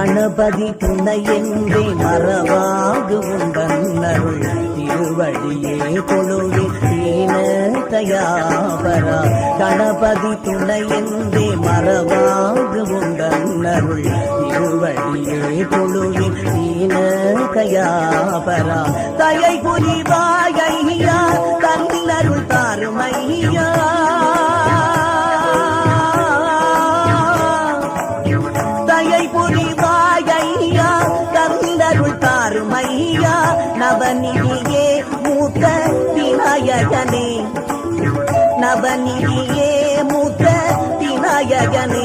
கணபதி துணை என்றே மறவாது உண்டன்னருள் திருவழியே கொழுவி தீனதயாபரா. கணபதி துணை என்றே மறவாது உண்டன்னருள் திருவழியே கொழுவி தீனதயாபரா. தயை புரிவாயா தன்னருள் தாருமையா. மையா நவநிதியே மூத்த விநாயகனே. நவநிதியே மூத்த விநாயகனே.